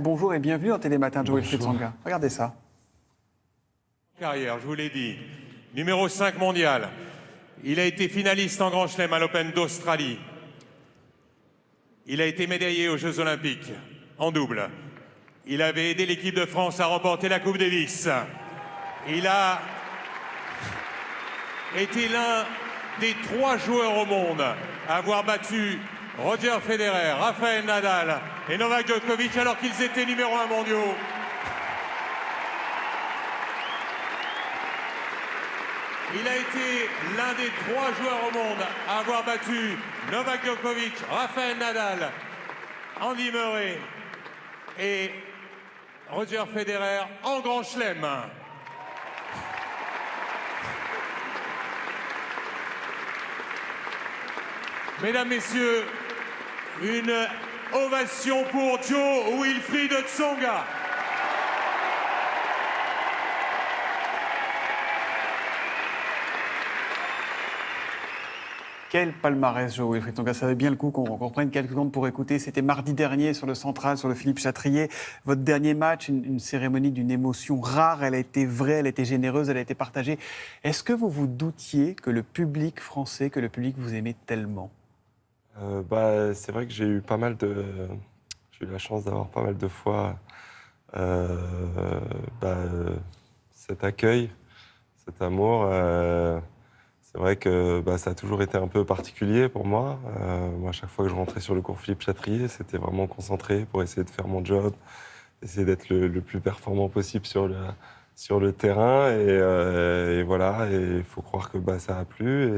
Bonjour et bienvenue en Télématin de Wilfried Tsonga. Regardez ça. Carrière, je vous l'ai dit. Numéro 5 mondial. Il a été finaliste en Grand Chelem à l'Open d'Australie. Il a été médaillé aux Jeux Olympiques en double. Il avait aidé l'équipe de France à remporter la Coupe Davis. Il a été l'un des 3 joueurs au monde à avoir battu Roger Federer, Rafael Nadal et Novak Djokovic alors qu'ils étaient numéro 1 mondiaux. Il a été l'un des 3 joueurs au monde à avoir battu Novak Djokovic, Rafael Nadal, Andy Murray et Roger Federer en Grand Chelem. Mesdames, Messieurs, une ovation pour Joe Wilfried Tsonga. Quel palmarès, Joe Wilfried Tsonga. Ça valait bien le coup qu'on prenne quelques secondes pour écouter. C'était mardi dernier sur le Central, sur le Philippe Chatrier. Votre dernier match, une cérémonie d'une émotion rare. Elle a été vraie, elle a été généreuse, elle a été partagée. Est-ce que vous vous doutiez que le public français, que le public vous aimait tellement ? C'est vrai que j'ai eu j'ai eu la chance d'avoir pas mal de fois cet accueil, cet amour. C'est vrai que ça a toujours été un peu particulier pour moi. Moi, à chaque fois que je rentrais sur le cours Philippe Chatrier, c'était vraiment concentré pour essayer de faire mon job, essayer d'être le plus performant possible sur le terrain. Et voilà, et il faut croire que ça a plu.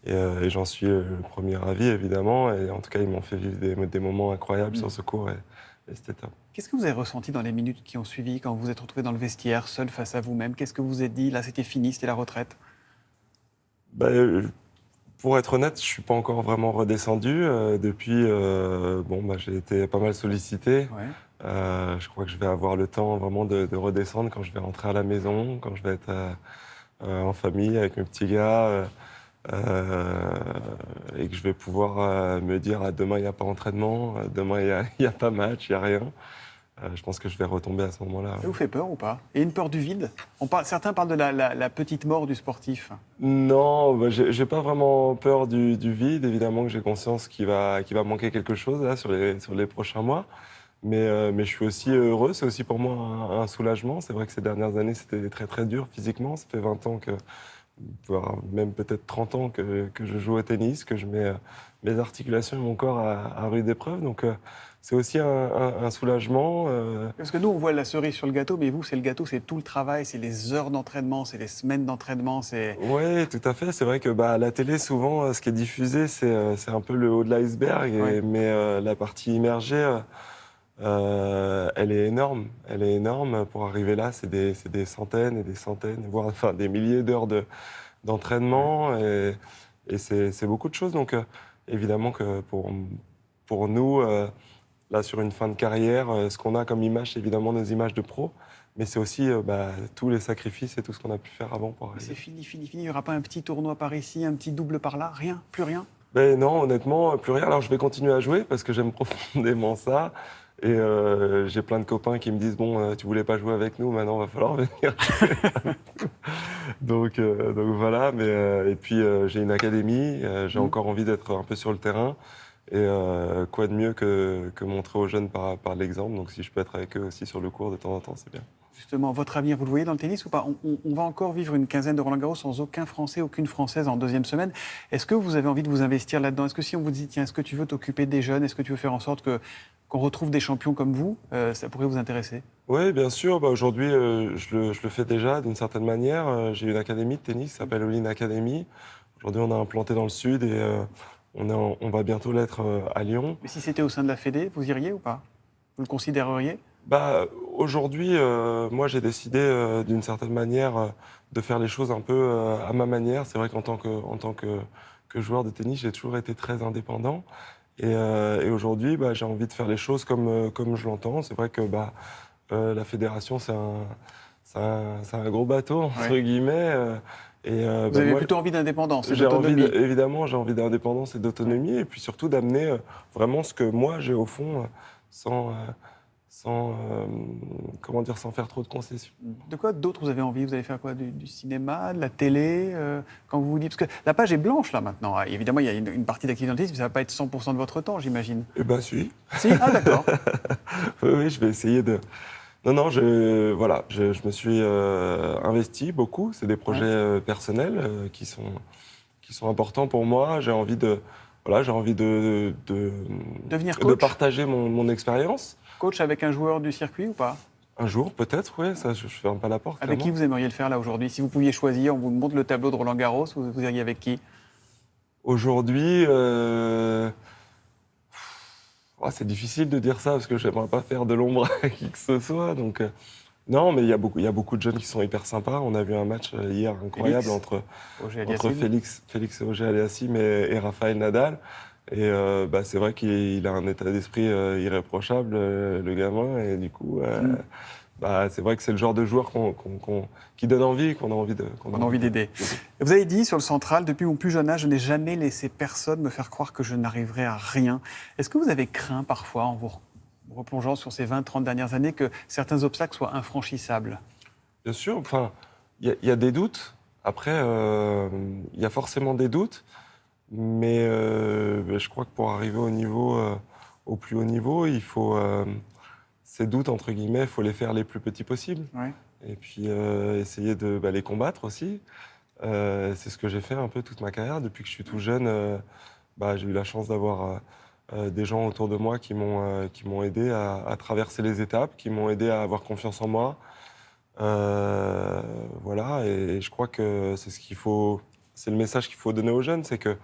Et j'en suis le premier ravi, évidemment. Et en tout cas, ils m'ont fait vivre des moments incroyables sur ce cours. Et c'était top. Qu'est-ce que vous avez ressenti dans les minutes qui ont suivi, quand vous vous êtes retrouvé dans le vestiaire, seul face à vous-même ? Qu'est-ce que vous vous êtes dit ? Là, c'était fini, c'était la retraite. Pour être honnête, je ne suis pas encore vraiment redescendu. Depuis, j'ai été pas mal sollicité. Ouais. Je crois que je vais avoir le temps vraiment de redescendre quand je vais rentrer à la maison, quand je vais être en famille avec mes petits gars. Et que je vais pouvoir me dire demain il n'y a pas entraînement, demain il n'y a pas match, il n'y a rien. Je pense que je vais retomber à ce moment-là. Ça vous fait peur ou pas ? Et une peur du vide ? Certains parlent de la petite mort du sportif. Non, j'ai pas vraiment peur du vide. Évidemment que j'ai conscience qu'il va manquer quelque chose là, sur les prochains mois. Mais je suis aussi heureux. C'est aussi pour moi un soulagement. C'est vrai que ces dernières années, c'était très très dur physiquement. Ça fait 20 ans voire même peut-être 30 ans que je joue au tennis, que je mets mes articulations et mon corps à rude épreuve. Donc c'est aussi un soulagement. Parce que nous, on voit la cerise sur le gâteau, mais vous, c'est le gâteau, c'est tout le travail, c'est les heures d'entraînement, c'est les semaines d'entraînement, c'est... Oui, tout à fait. C'est vrai que à la télé, souvent, ce qui est diffusé, c'est un peu le haut de l'iceberg. Ouais. Mais la partie immergée, elle est énorme. Elle est énorme. Pour arriver là, c'est des centaines et des centaines, voire des milliers d'heures d'entraînement. Et c'est beaucoup de choses. Donc, évidemment que pour nous, là, sur une fin de carrière, ce qu'on a comme image, c'est évidemment nos images de pro. Mais c'est aussi tous les sacrifices et tout ce qu'on a pu faire avant pour arriver. C'est fini. Il n'y aura pas un petit tournoi par ici, un petit double par là, rien, plus rien. Non, honnêtement, plus rien. Alors, je vais continuer à jouer parce que j'aime profondément ça. Et j'ai plein de copains qui me disent tu voulais pas jouer avec nous, maintenant va falloir venir. donc voilà. Mais et puis j'ai une académie, j'ai encore envie d'être un peu sur le terrain. Et quoi de mieux que montrer aux jeunes par l'exemple. Donc si je peux être avec eux aussi sur le court de temps en temps, c'est bien. Justement, votre avenir, vous le voyez dans le tennis ou pas ? On va encore vivre une quinzaine de Roland-Garros sans aucun Français, aucune Française en deuxième semaine. Est-ce que vous avez envie de vous investir là-dedans ? Est-ce que si on vous dit, tiens, est-ce que tu veux t'occuper des jeunes ? Est-ce que tu veux faire en sorte qu'on retrouve des champions comme vous ? Ça pourrait vous intéresser ? Oui, bien sûr. Aujourd'hui, je le fais déjà d'une certaine manière. J'ai une académie de tennis qui s'appelle All-in Academy. Aujourd'hui, on a implanté dans le sud et on va bientôt l'être à Lyon. Mais si c'était au sein de la Fédé, vous iriez ou pas ? Vous le considéreriez ? Aujourd'hui, moi, j'ai décidé d'une certaine manière de faire les choses un peu à ma manière. C'est vrai qu'en tant que joueur de tennis, j'ai toujours été très indépendant. Et aujourd'hui, j'ai envie de faire les choses comme je l'entends. C'est vrai que la fédération, c'est un gros bateau, entre guillemets. Vous avez plutôt envie d'indépendance et j'ai d'autonomie. évidemment, j'ai envie d'indépendance et d'autonomie. Et puis surtout d'amener vraiment ce que moi, j'ai au fond, sans faire trop de concessions. De quoi d'autre vous avez envie? Vous allez faire quoi? Du cinéma, de la télé? Quand vous vous dites... Parce que la page est blanche, là, maintenant. Ah, évidemment, il y a une partie d'activité, mais ça ne va pas être 100% de votre temps, j'imagine. Eh ben, si. Si? Ah, d'accord. Oui, je vais essayer de... Non, je me suis investi beaucoup. C'est des projets personnels qui sont importants pour moi. J'ai envie de Devenir de coach? partager mon expérience. Coach avec un joueur du circuit ou pas? Un jour, peut-être, oui, ça, je ne ferme pas la porte. Avec qui vous aimeriez le faire, là, aujourd'hui? Si vous pouviez choisir, on vous montre le tableau de Roland-Garros, vous iriez avec qui? Aujourd'hui, c'est difficile de dire ça parce que je n'aimerais pas faire de l'ombre à qui que ce soit. Donc, non, mais il y a beaucoup de jeunes qui sont hyper sympas. On a vu un match hier incroyable entre Félix Auger-Aliassime et Rafael Nadal. Et c'est vrai qu'il a un état d'esprit irréprochable, le gamin. Et du coup, c'est vrai que c'est le genre de joueur qui donne envie, qu'on a envie d'aider. Vous avez dit sur le central, depuis mon plus jeune âge, je n'ai jamais laissé personne me faire croire que je n'arriverais à rien. Est-ce que vous avez craint parfois, en vous replongeant sur ces 20-30 dernières années, que certains obstacles soient infranchissables? Bien sûr, enfin, il y a des doutes. Après, il y a forcément des doutes. Mais je crois que pour arriver au plus haut niveau, il faut, ces doutes, entre guillemets, il faut les faire les plus petits possibles. Ouais. Et puis essayer de les combattre aussi. C'est ce que j'ai fait un peu toute ma carrière. Depuis que je suis tout jeune, j'ai eu la chance d'avoir des gens autour de moi qui m'ont aidé à traverser les étapes, qui m'ont aidé à avoir confiance en moi. Voilà, et je crois que c'est le message qu'il faut donner aux jeunes, c'est que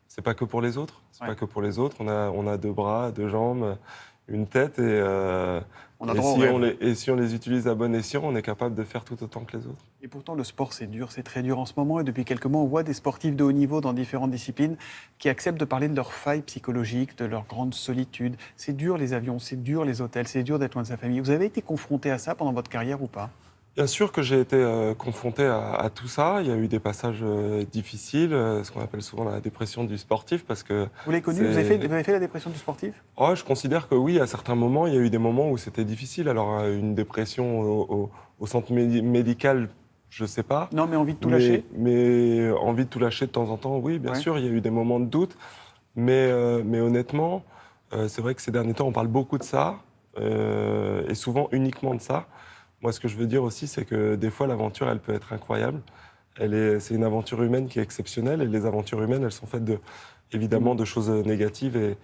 c'est pas que pour les autres. C'est pas que pour les autres. On a deux bras, deux jambes, une tête, et si on les utilise à bon escient, on est capable de faire tout autant que les autres. Et pourtant, le sport, c'est dur, c'est très dur en ce moment. Et depuis quelques mois, on voit des sportifs de haut niveau dans différentes disciplines qui acceptent de parler de leurs failles psychologiques, de leur grande solitude. C'est dur les avions, c'est dur les hôtels, c'est dur d'être loin de sa famille. Vous avez été confronté à ça pendant votre carrière ou pas? Bien sûr que j'ai été confronté à tout ça. Il y a eu des passages difficiles, ce qu'on appelle souvent la dépression du sportif, parce que... Vous l'avez connu? Vous avez fait la dépression du sportif? Oh, je considère que oui, à certains moments, il y a eu des moments où c'était difficile. Alors, une dépression au centre médical, je ne sais pas. Non, mais envie de tout lâcher? Mais envie de tout lâcher de temps en temps, oui, bien sûr. Il y a eu des moments de doute. Mais honnêtement, c'est vrai que ces derniers temps, on parle beaucoup de ça, et souvent uniquement de ça. Moi, ce que je veux dire aussi, c'est que des fois, l'aventure, elle peut être incroyable. C'est une aventure humaine qui est exceptionnelle. Et les aventures humaines, elles sont faites évidemment de choses négatives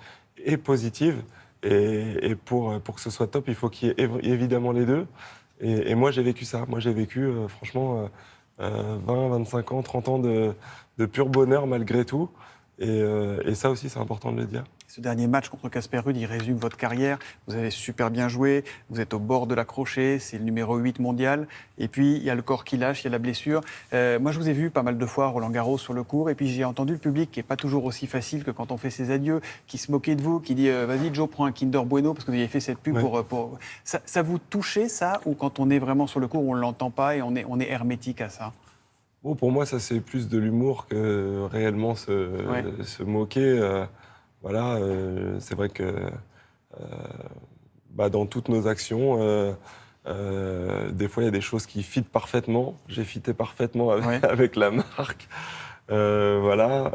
et positives. Et pour que ce soit top, il faut qu'il y ait évidemment les deux. Et moi, j'ai vécu ça. Moi, j'ai vécu, franchement, 20, 25 ans, 30 ans de pur bonheur malgré tout. Et ça aussi, c'est important de le dire. Ce dernier match contre Casper Ruud, il résume votre carrière. Vous avez super bien joué, vous êtes au bord de l'accrocher, c'est le numéro 8 mondial. Et puis, il y a le corps qui lâche, il y a la blessure. Moi, je vous ai vu pas mal de fois à Roland-Garros sur le court. Et puis, j'ai entendu le public, qui n'est pas toujours aussi facile que quand on fait ses adieux, qui se moquait de vous, qui dit vas-y, Joe, prends un Kinder Bueno, parce que vous avez fait cette pub pour... Ça vous touchait, ça? Ou quand on est vraiment sur le court, on ne l'entend pas et on est hermétique à ça? Bon, pour moi, ça, c'est plus de l'humour que réellement se moquer. Voilà, c'est vrai que dans toutes nos actions, des fois, il y a des choses qui fitent parfaitement. J'ai fité parfaitement avec la marque. Voilà,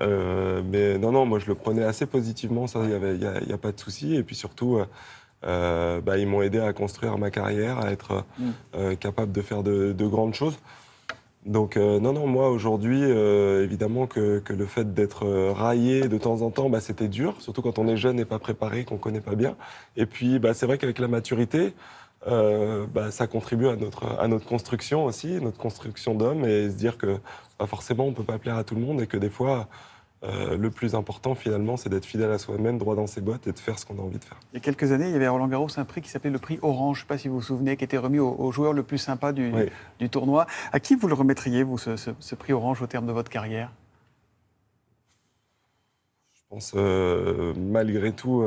mais non, moi, je le prenais assez positivement. Ça, il y a pas de souci. Et puis surtout, ils m'ont aidé à construire ma carrière, à être capable de faire de grandes choses. Donc non, moi aujourd'hui, évidemment que le fait d'être raillé de temps en temps, c'était dur, surtout quand on est jeune et pas préparé, qu'on connaît pas bien. Et puis c'est vrai qu'avec la maturité, ça contribue à notre construction aussi, notre construction d'homme, et se dire que forcément on peut pas plaire à tout le monde et que des fois le plus important finalement c'est d'être fidèle à soi-même, droit dans ses bottes et de faire ce qu'on a envie de faire. Il y a quelques années, il y avait à Roland-Garros un prix qui s'appelait le prix Orange, je ne sais pas si vous vous souvenez, qui était remis au joueur le plus sympa du tournoi. À qui vous le remettriez, vous, ce prix Orange au terme de votre carrière? Je pense malgré tout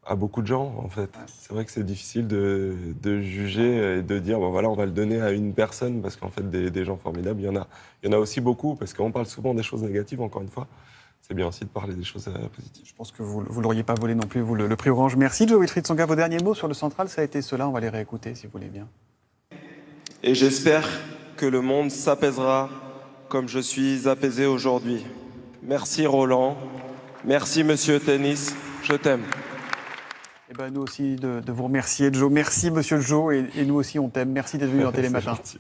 à beaucoup de gens en fait. C'est vrai que c'est difficile de juger et de dire on va le donner à une personne parce qu'en fait des gens formidables, il y en a aussi beaucoup parce qu'on parle souvent des choses négatives, encore une fois. c'est bien aussi de parler des choses positives. Je pense que vous ne l'auriez pas volé non plus, vous, le prix Orange. Merci, Joe Wilfried Tsonga. Vos derniers mots sur le central, ça a été cela. On va les réécouter, si vous voulez bien. Et j'espère que le monde s'apaisera comme je suis apaisé aujourd'hui. Merci Roland. Merci Monsieur Tennis. Je t'aime. Et ben, nous aussi, de vous remercier, Joe. Merci, Monsieur Joe. Et nous aussi, on t'aime. Merci d'être venu dans Télématin. C'est gentil.